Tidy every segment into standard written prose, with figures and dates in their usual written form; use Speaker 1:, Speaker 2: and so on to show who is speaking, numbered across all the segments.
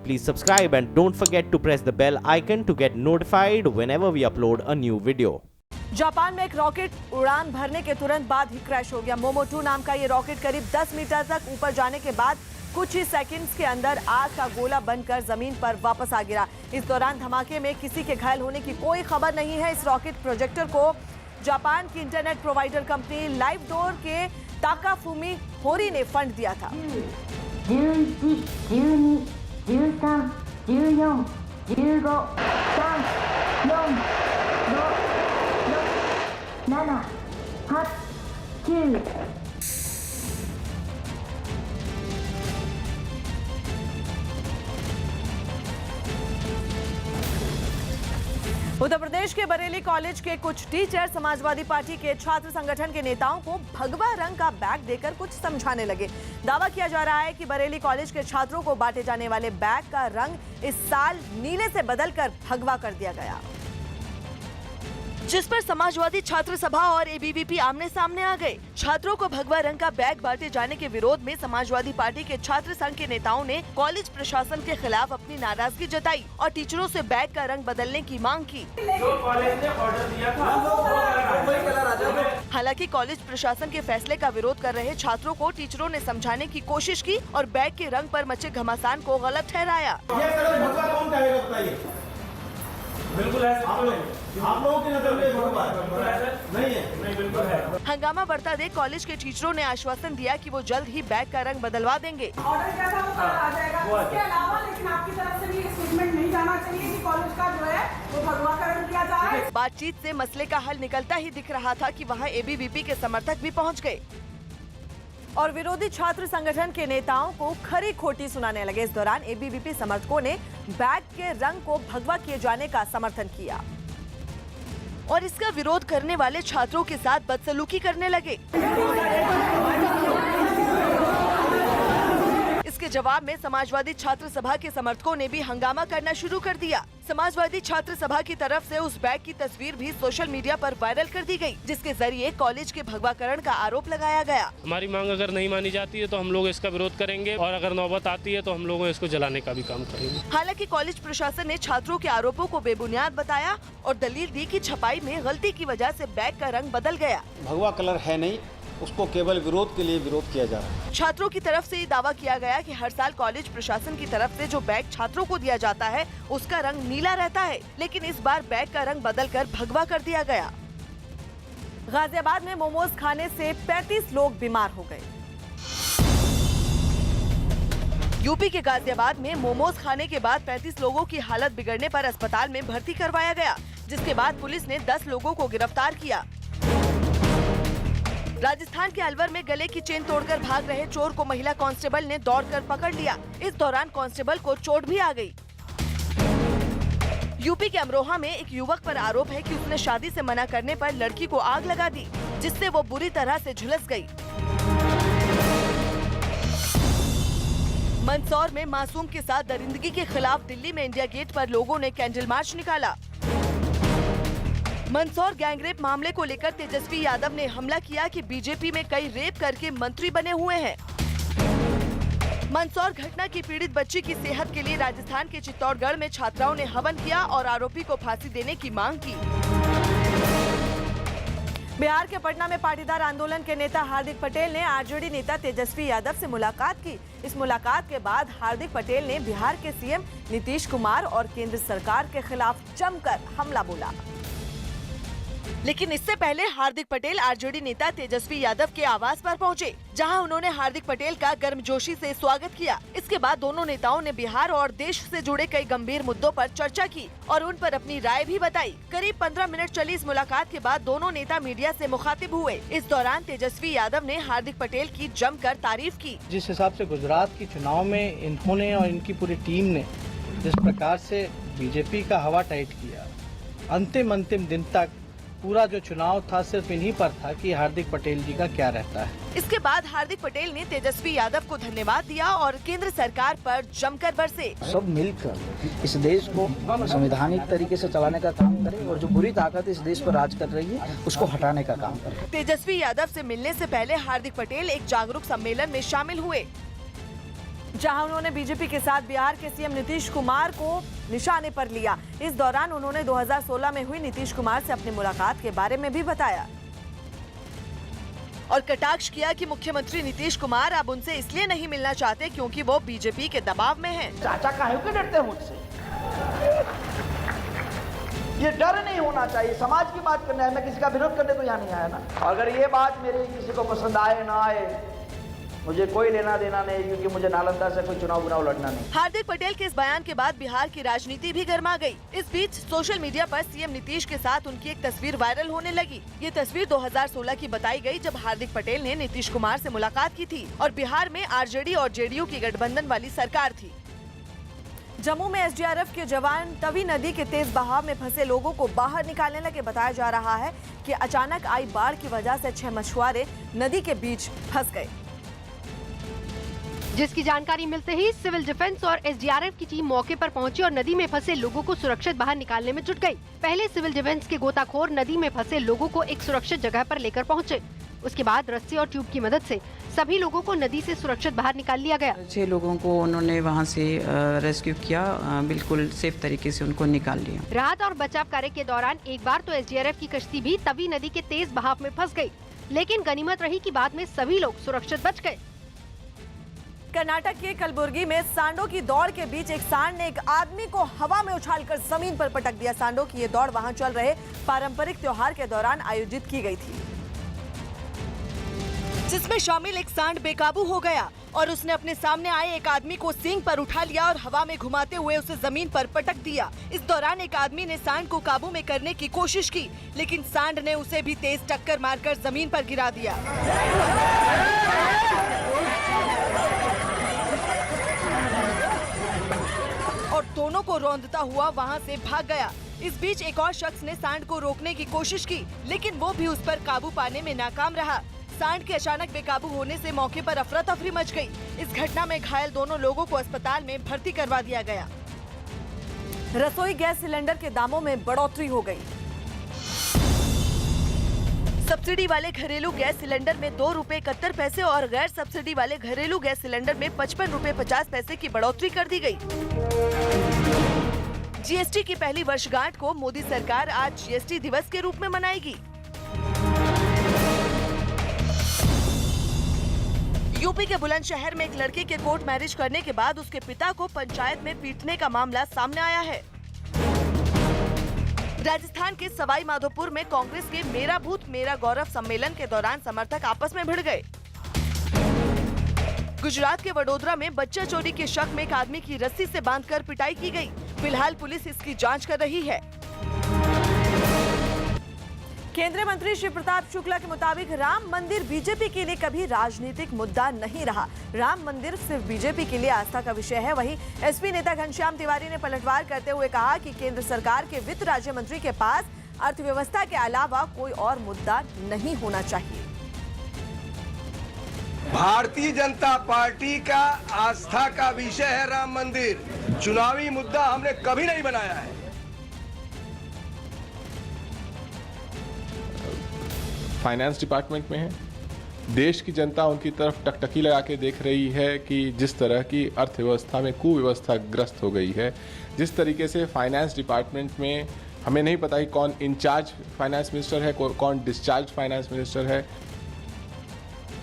Speaker 1: Please subscribe and don't forget to press the bell icon to get notified whenever we upload a new video.
Speaker 2: Japan में एक rocket उड़ान भरने के तुरंत बाद ही क्रैश हो गया। मोमो-2 नाम का ये रॉकेट करीब 10 मीटर तक ऊपर जाने के बाद कुछ ही सेकंड्स के अंदर आग का गोला बनकर जमीन पर वापस आ गिरा। इस दौरान धमाके में किसी के घायल होने की कोई खबर नहीं है। इस रॉकेट प्रोजेक्टर को जापान की इंटरनेट प्रोवाइडर कंपनी लाइवडोर के ताकाफुमी होरी ने फंड दिया था।
Speaker 3: 11、12、13、14、15、16、17、8、9。उत्तर
Speaker 2: प्रदेश के बरेली कॉलेज के कुछ टीचर समाजवादी पार्टी के छात्र संगठन के नेताओं को भगवा रंग का बैग देकर कुछ समझाने लगे। दावा किया जा रहा है कि बरेली कॉलेज के छात्रों को बांटे जाने वाले बैग का रंग इस साल नीले से बदलकर भगवा कर दिया गया, जिस पर समाजवादी छात्र सभा और एबीवीपी आमने सामने आ गए। छात्रों को भगवा रंग का बैग बांटे जाने के विरोध में समाजवादी पार्टी के छात्र संघ के नेताओं ने कॉलेज प्रशासन के खिलाफ अपनी नाराजगी जताई और टीचरों से बैग का रंग बदलने की मांग की।
Speaker 4: जो कॉलेज ने ऑर्डर दिया था,
Speaker 2: हालांकि कॉलेज प्रशासन के फैसले का विरोध कर रहे छात्रों को टीचरों ने समझाने की कोशिश की और बैग के रंग पर मचे घमासान को गलत ठहराया।
Speaker 4: बिल्कुल है,
Speaker 5: आप लोगों की नजर में भगवा नहीं है,
Speaker 4: नहीं बिल्कुल है।
Speaker 2: हंगामा बढ़ता देख कॉलेज के टीचरों ने आश्वासन दिया कि वो जल्द ही बैग का रंग बदलवा देंगे।
Speaker 6: ऑर्डर क्या था वो कल आ जाएगा। इसके अलावा लेकिन आपकी तरफ से भी स्टेटमेंट नहीं जाना चाहिए कि कॉलेज का जो है वो भगवाकरण किया जा रहा है।
Speaker 2: बातचीत से मसले का हल निकलता ही दिख रहा था कि वहां एबीवीपी के समर्थक भी पहुंच गए और विरोधी छात्र संगठन के नेताओं को खरी खोटी सुनाने लगे। इस दौरान एबीवीपी समर्थकों ने बैग के रंग को भगवा किए जाने का समर्थन किया और इसका विरोध करने वाले छात्रों के साथ बदसलूकी करने लगे। इसके जवाब में समाजवादी छात्र सभा के समर्थकों ने भी हंगामा करना शुरू कर दिया। समाजवादी छात्र सभा की तरफ से उस बैग की तस्वीर भी सोशल मीडिया पर वायरल कर दी गई, जिसके जरिए कॉलेज के भगवाकरण का आरोप लगाया गया।
Speaker 7: हमारी मांग अगर नहीं मानी जाती है तो हम लोग इसका विरोध करेंगे और अगर नौबत आती है तो हम लोग इसको जलाने का भी काम करेंगे।
Speaker 2: हालांकि कॉलेज प्रशासन ने छात्रों के आरोपों को बेबुनियाद बताया और दलील दी कि छपाई में गलती की वजह से बैग का रंग बदल गया।
Speaker 5: भगवा कलर है नहीं, उसको केवल विरोध के लिए विरोध किया जा रहा है।
Speaker 2: छात्रों की तरफ से ये दावा किया गया कि हर साल कॉलेज प्रशासन की तरफ से जो बैग छात्रों को दिया जाता है उसका रंग नीला रहता है, लेकिन इस बार बैग का रंग बदलकर भगवा कर दिया गया। गाजियाबाद में मोमोज खाने से 35 लोग बीमार हो गए। यूपी के गाजियाबाद में मोमोज खाने के बाद 35 लोगों की हालत बिगड़ने पर अस्पताल में भर्ती करवाया गया, जिसके बाद पुलिस ने 10 लोगों को गिरफ्तार किया। राजस्थान के अलवर में गले की चेन तोड़कर भाग रहे चोर को महिला कांस्टेबल ने दौड़कर पकड़ लिया। इस दौरान कांस्टेबल को चोट भी आ गई। यूपी के अमरोहा में एक युवक पर आरोप है कि उसने शादी से मना करने पर लड़की को आग लगा दी, जिससे वो बुरी तरह से झुलस गई। मंदसौर में मासूम के साथ दरिंदगी के खिलाफ दिल्ली में इंडिया गेट पर लोगों ने कैंडल मार्च निकाला। मंदसौर गैंगरेप मामले को लेकर तेजस्वी यादव ने हमला किया कि बीजेपी में कई रेप करके मंत्री बने हुए हैं। मंदसौर घटना की पीड़ित बच्ची की सेहत के लिए राजस्थान के चित्तौड़गढ़ में छात्राओं ने हवन किया और आरोपी को फांसी देने की मांग की। बिहार के पटना में पाटीदार आंदोलन के नेता हार्दिक पटेल ने आरजेडी नेता तेजस्वी यादव से मुलाकात की। इस मुलाकात के बाद हार्दिक पटेल ने बिहार के सीएम नीतीश कुमार और केंद्र सरकार के खिलाफ जमकर हमला बोला। लेकिन इससे पहले हार्दिक पटेल आरजेडी नेता तेजस्वी यादव के आवास पर पहुंचे, जहां उन्होंने हार्दिक पटेल का गर्मजोशी से स्वागत किया। इसके बाद दोनों नेताओं ने बिहार और देश से जुड़े कई गंभीर मुद्दों पर चर्चा की और उन पर अपनी राय भी बताई। करीब 15 मिनट चली इस मुलाकात के बाद दोनों नेता मीडिया से मुखातिब हुए। इस दौरान तेजस्वी यादव ने हार्दिक पटेल की जमकर तारीफ की।
Speaker 8: जिस हिसाब से गुजरात की चुनाव में इन्होंने और इनकी पूरी टीम ने जिस प्रकार से बीजेपी का हवा टाइट किया, अंतिम दिन तक पूरा जो चुनाव था सिर्फ इन्हीं पर था कि हार्दिक पटेल जी का क्या रहता है।
Speaker 2: इसके बाद हार्दिक पटेल ने तेजस्वी यादव को धन्यवाद दिया और केंद्र सरकार पर जमकर बरसे।
Speaker 9: सब मिलकर इस देश को संवैधानिक तरीके से चलाने का काम करें और जो बुरी ताकत इस देश पर राज कर रही है उसको हटाने का काम करें।
Speaker 2: तेजस्वी यादव से मिलने से पहले हार्दिक पटेल एक जागरूक सम्मेलन में शामिल हुए। जहां उन्होंने बीजेपी के साथ बिहार के सीएम नीतीश कुमार को निशाने पर लिया। इस दौरान उन्होंने 2016 में हुई नीतीश कुमार से अपनी मुलाकात के बारे में भी बताया और कटाक्ष किया कि मुख्यमंत्री नीतीश कुमार अब उनसे इसलिए नहीं मिलना चाहते क्योंकि वो बीजेपी के दबाव में हैं।
Speaker 9: चाचा काहे के डरते हैं मुझसे? ये डर नहीं होना चाहिए। समाज की बात करना है, मैं किसी का विरोध करने तो यहाँ नहीं आया ना। अगर ये बात मेरे किसी को पसंद आए ना आए, मुझे कोई लेना देना नहीं, क्योंकि मुझे नालंदा से कोई चुनाव लड़ना नहीं।
Speaker 2: हार्दिक पटेल के इस बयान के बाद बिहार की राजनीति भी गर्मा गई। इस बीच सोशल मीडिया पर सीएम नीतीश के साथ उनकी एक तस्वीर वायरल होने लगी। ये तस्वीर 2016 की बताई गई, जब हार्दिक पटेल ने नीतीश कुमार से मुलाकात की थी और बिहार में आरजेडी और जेडीयू की गठबंधन वाली सरकार थी। जम्मू में एसडीआरएफ के जवान तवी नदी के तेज बहाव में फंसे लोगों को बाहर निकालने लगे। बताया जा रहा है कि अचानक आई बाढ़ की वजह से 6 मछुआरे नदी के बीच फंस गए,
Speaker 3: जिसकी जानकारी मिलते ही सिविल डिफेंस और एसडीआरएफ की टीम मौके पर पहुंची और नदी में फंसे लोगों को सुरक्षित बाहर निकालने में जुट गई। पहले सिविल डिफेंस के गोताखोर नदी में फंसे लोगों को एक सुरक्षित जगह पर लेकर पहुंचे। उसके बाद रस्सी और ट्यूब की मदद से सभी लोगों को नदी से सुरक्षित बाहर निकाल लिया गया।
Speaker 10: 6 लोगों को उन्होंने वहां से रेस्क्यू किया, बिल्कुल सेफ तरीके से उनको निकाल लिया।
Speaker 3: राहत और बचाव कार्य के दौरान एक बार तो एसडीआरएफ की कश्ती भी तवी नदी के तेज बहाव में फंस गई, लेकिन गनीमत रही कि बाद में सभी लोग सुरक्षित बच गए।
Speaker 2: कर्नाटक के कलबुर्गी में सांडों की दौड़ के बीच एक सांड ने एक आदमी को हवा में उछालकर जमीन पर पटक दिया। सांडों की ये दौड़ वहां चल रहे पारंपरिक त्योहार के दौरान आयोजित की गई थी, जिसमें शामिल एक सांड बेकाबू हो गया और उसने अपने सामने आए एक आदमी को सींग पर उठा लिया और हवा में घुमाते हुए उसे जमीन पर पटक दिया। इस दौरान एक आदमी ने सांड को काबू में करने की कोशिश की, लेकिन सांड ने उसे भी तेज टक्कर मारकर जमीन पर गिरा दिया। और दोनों को रौंदता हुआ वहां से भाग गया। इस बीच एक और शख्स ने सांड को रोकने की कोशिश की, लेकिन वो भी उस पर काबू पाने में नाकाम रहा। सांड के अचानक बेकाबू होने से मौके पर अफरा तफरी मच गई। इस घटना में घायल दोनों लोगों को अस्पताल में भर्ती करवा दिया गया। रसोई गैस सिलेंडर के दामों में बढ़ोतरी हो गई। सब्सिडी वाले घरेलू गैस सिलेंडर में 2 रुपए 71 पैसे और गैर सब्सिडी वाले घरेलू गैस सिलेंडर में 55 रुपए 50 पैसे की बढ़ोतरी कर दी गई। जीएसटी की पहली वर्षगांठ को मोदी सरकार आज जीएसटी दिवस के रूप में मनाएगी। यूपी के बुलंदशहर में एक लड़के के कोर्ट मैरिज करने के बाद उसके पिता को पंचायत में पीटने का मामला सामने आया है। राजस्थान के सवाई माधोपुर में कांग्रेस के मेरा बूथ मेरा गौरव सम्मेलन के दौरान समर्थक आपस में भिड़ गए। गुजरात के वडोदरा में बच्चा चोरी के शक में एक आदमी की रस्सी से बांधकर पिटाई की गई। फिलहाल पुलिस इसकी जांच कर रही है। केंद्रीय मंत्री शिव प्रताप शुक्ला के मुताबिक राम मंदिर बीजेपी के लिए कभी राजनीतिक मुद्दा नहीं रहा। राम मंदिर सिर्फ बीजेपी के लिए आस्था का विषय है। वहीं एसपी नेता घनश्याम तिवारी ने पलटवार करते हुए कहा कि केंद्र सरकार के वित्त राज्य मंत्री के पास अर्थव्यवस्था के अलावा कोई और मुद्दा नहीं होना चाहिए।
Speaker 11: भारतीय जनता पार्टी का आस्था का विषय है राम मंदिर। चुनावी मुद्दा हमने कभी नहीं बनाया है।
Speaker 12: फाइनेंस डिपार्टमेंट में है। देश की जनता उनकी तरफ टकटकी लगा के देख रही है कि जिस तरह की अर्थव्यवस्था में कुव्यवस्था ग्रस्त हो गई है, जिस तरीके से फाइनेंस डिपार्टमेंट में हमें नहीं पता कि कौन इंचार्ज फाइनेंस मिनिस्टर है, कौन डिस्चार्ज फाइनेंस मिनिस्टर है।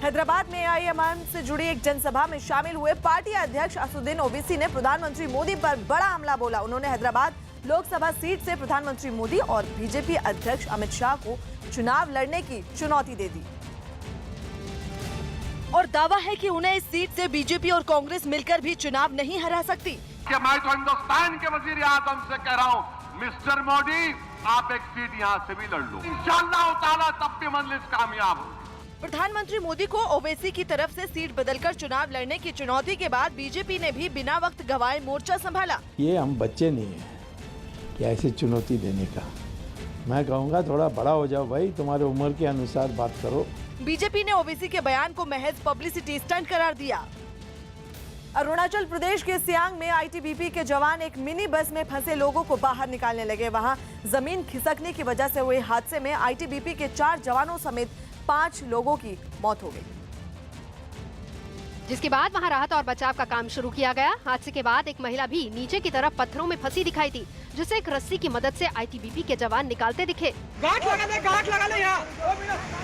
Speaker 2: हैदराबाद में एआईएमआईएम से जुड़ी एक जनसभा में शामिल हुए पार्टी अध्यक्ष असदुद्दीन ओवैसी ने प्रधानमंत्री मोदी पर बड़ा हमला बोला। उन्होंने हैदराबाद लोकसभा सीट से प्रधानमंत्री मोदी और बीजेपी अध्यक्ष अमित शाह को चुनाव लड़ने की चुनौती दे दी और दावा है कि उन्हें इस सीट से बीजेपी और कांग्रेस मिलकर भी चुनाव नहीं हरा सकती।
Speaker 11: मैं तो हिंदुस्तान के वजीर आजम से कह रहा हूँ, मिस्टर मोदी आप एक सीट यहाँ से भी लड़ लो, इंशाअल्लाह ताला तब भी मंजिल कामयाब हो।
Speaker 2: प्रधानमंत्री मोदी को ओवैसी की तरफ से सीट बदलकर चुनाव लड़ने की चुनौती के बाद बीजेपी ने भी बिना वक्त गवाए मोर्चा संभाला।
Speaker 13: ये हम बच्चे नहीं है कि ऐसी चुनौती देने का। मैं कहूँगा थोड़ा बड़ा हो जाओ भाई, तुम्हारे उम्र के अनुसार बात करो।
Speaker 2: बीजेपी ने ओवैसी के बयान को महज पब्लिसिटी स्टंट करार दिया। अरुणाचल प्रदेश के सियांग में आईटीबीपी के जवान एक मिनी बस में फंसे लोगों को बाहर निकालने लगे। वहां जमीन खिसकने की वजह से हुए हादसे में आईटीबीपी के 4 जवानों समेत 5 लोगों की मौत हो गई।
Speaker 3: जिसके बाद वहां राहत और बचाव का काम शुरू किया गया। हादसे के बाद एक महिला भी नीचे की तरफ पत्थरों में फंसी दिखाई दी, जिसे एक रस्सी की मदद से आईटीबीपी के जवान निकालते दिखे।
Speaker 4: गांठ लगा ले यहाँ,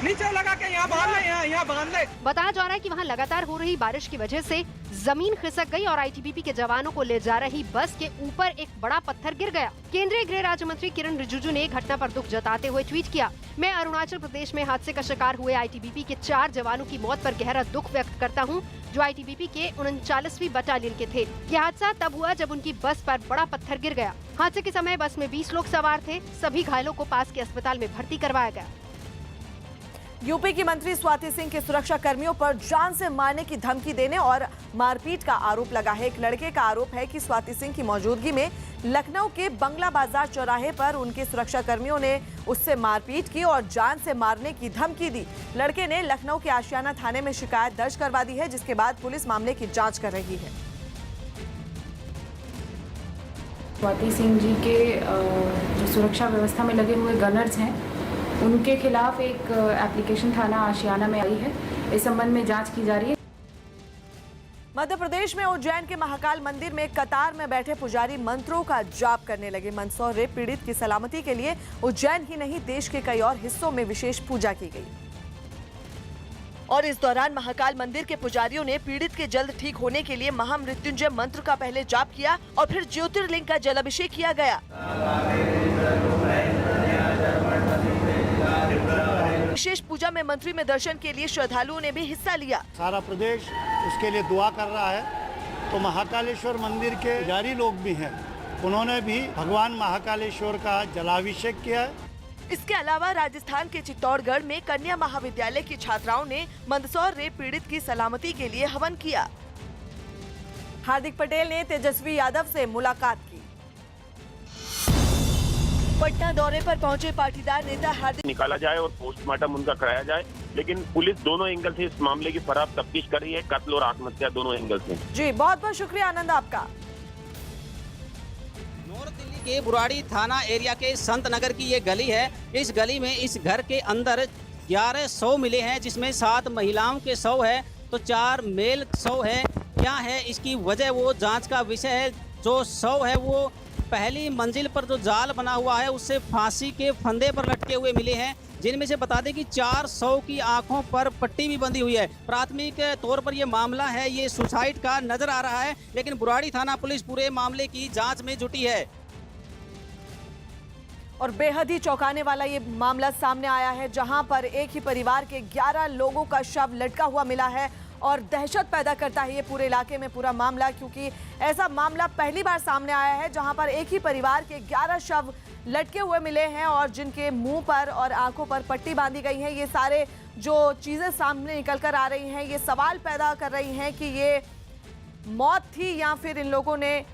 Speaker 4: नीचे लगा के यहाँ बांध ले।
Speaker 3: बताया जा रहा है कि वहां लगातार हो रही बारिश की वजह से जमीन खिसक गई और आईटीबीपी के जवानों को ले जा रही बस के ऊपर एक बड़ा पत्थर गिर गया। केंद्रीय गृह राज्य मंत्री किरण रिजिजू ने घटना पर दुख जताते हुए ट्वीट किया, मैं अरुणाचल प्रदेश में हादसे का शिकार हुए आईटीबीपी के 4 जवानों की मौत पर गहरा दुख व्यक्त करता हूं, जो आईटीबीपी के 39वीं बटालियन के थे। यह हादसा तब हुआ जब उनकी बस पर बड़ा पत्थर गिर गया। हादसे के समय बस में 20 लोग सवार थे। सभी घायलों को पास के अस्पताल में भर्ती करवाया गया।
Speaker 2: यूपी की मंत्री स्वाति सिंह के सुरक्षा कर्मियों पर जान से मारने की धमकी देने और मारपीट का आरोप लगा है। एक लड़के का आरोप है कि स्वाति सिंह की मौजूदगी में लखनऊ के बंगला बाजार चौराहे पर उनके सुरक्षा कर्मियों ने उससे मारपीट की और जान से मारने की धमकी दी। लड़के ने लखनऊ के आशियाना थाने में शिकायत दर्ज करवा दी है, जिसके बाद पुलिस मामले की जांच कर रही है।
Speaker 14: स्वाति सिंह जी के जो सुरक्षा व्यवस्था में लगे हुए गनर्स हैं, उनके खिलाफ एक एप्लीकेशन थाना आशियाना में आई है। इस संबंध में जांच की जा रही है।
Speaker 2: मध्य प्रदेश में उज्जैन के महाकाल मंदिर में कतार में बैठे पुजारी मंत्रों का जाप करने लगे। मंदसौर रेप पीड़ित की सलामती के लिए उज्जैन ही नहीं देश के कई और हिस्सों में विशेष पूजा की गई और इस दौरान महाकाल मंदिर के पुजारियों ने पीड़ित के जल्द ठीक होने के लिए महामृत्युंजय मंत्र का पहले जाप किया और फिर ज्योतिर्लिंग का जलाभिषेक किया गया। विशेष पूजा में मंत्री में दर्शन के लिए श्रद्धालुओं ने भी हिस्सा लिया।
Speaker 15: सारा प्रदेश उसके लिए दुआ कर रहा है। तो महाकालेश्वर मंदिर के पुजारी लोग भी हैं, उन्होंने भी भगवान महाकालेश्वर का जलाभिषेक किया है।
Speaker 2: इसके अलावा राजस्थान के चित्तौड़गढ़ में कन्या महाविद्यालय की छात्राओं ने मंदसौर रेप पीड़ित की सलामती के लिए हवन किया। हार्दिक पटेल ने तेजस्वी यादव से मुलाकात की। पटना दौरे पर पहुंचे पाटीदार नेता हार्दिक
Speaker 16: निकाला जाए और पोस्टमार्टम उनका कराया जाए, लेकिन पुलिस दोनों एंगल से इस मामले की फरार तफ्तीश कर रही है, कत्ल और आत्महत्या दोनों एंगल से।
Speaker 2: जी बहुत बहुत शुक्रिया आनंद आपका।
Speaker 17: नॉर्थ दिल्ली के बुराड़ी थाना एरिया के संत नगर की ये गली है। इस गली में इस घर के अंदर 11 शव मिले हैं, जिसमें 7 महिलाओं के शव है तो 4 मेल शव है। क्या है इसकी वजह वो जांच का विषय है। जो शव है वो पहली मंजिल पर जो जाल बना हुआ है उससे फांसी के फंदे पर लटके हुए मिले हैं, जिनमें से बता दें कि 4 शव की आंखों पर पट्टी भी बंधी हुई है। प्राथमिक तौर पर ये मामला है ये सुसाइड का नजर आ रहा है, लेकिन बुराड़ी थाना पुलिस पूरे मामले की जांच में जुटी है।
Speaker 2: और बेहद ही चौंकाने वाला ये मामला सामने आया है, जहां पर एक ही परिवार के 11 लोगों का शव लटका हुआ मिला है और दहशत पैदा करता है ये पूरे इलाके में पूरा मामला, क्योंकि ऐसा मामला पहली बार सामने आया है जहां पर एक ही परिवार के 11 शव लटके हुए मिले हैं और जिनके मुंह पर और आंखों पर पट्टी बांधी गई है। ये सारे जो चीज़ें सामने निकल कर आ रही हैं ये सवाल पैदा कर रही हैं कि ये मौत थी या फिर इन लोगों ने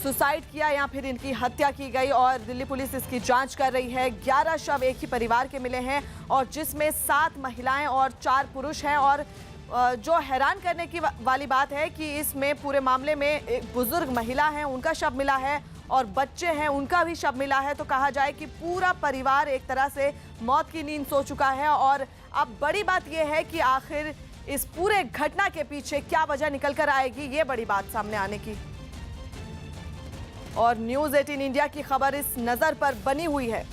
Speaker 2: सुसाइड किया या फिर इनकी हत्या की गई, और दिल्ली पुलिस इसकी जांच कर रही है। 11 शव एक ही परिवार के मिले हैं और जिसमें 7 महिलाएं और 4 पुरुष हैं। और जो हैरान करने की वाली बात है कि इसमें पूरे मामले में एक बुजुर्ग महिला है, उनका शव मिला है और बच्चे हैं, उनका भी शव मिला है। तो कहा जाए कि पूरा परिवार एक तरह से मौत की नींद सो चुका है। और अब बड़ी बात यह है कि आखिर इस पूरे घटना के पीछे क्या वजह निकल कर आएगी, ये बड़ी बात सामने आने की। और न्यूज़ 18 इंडिया की खबर इस नज़र पर बनी हुई है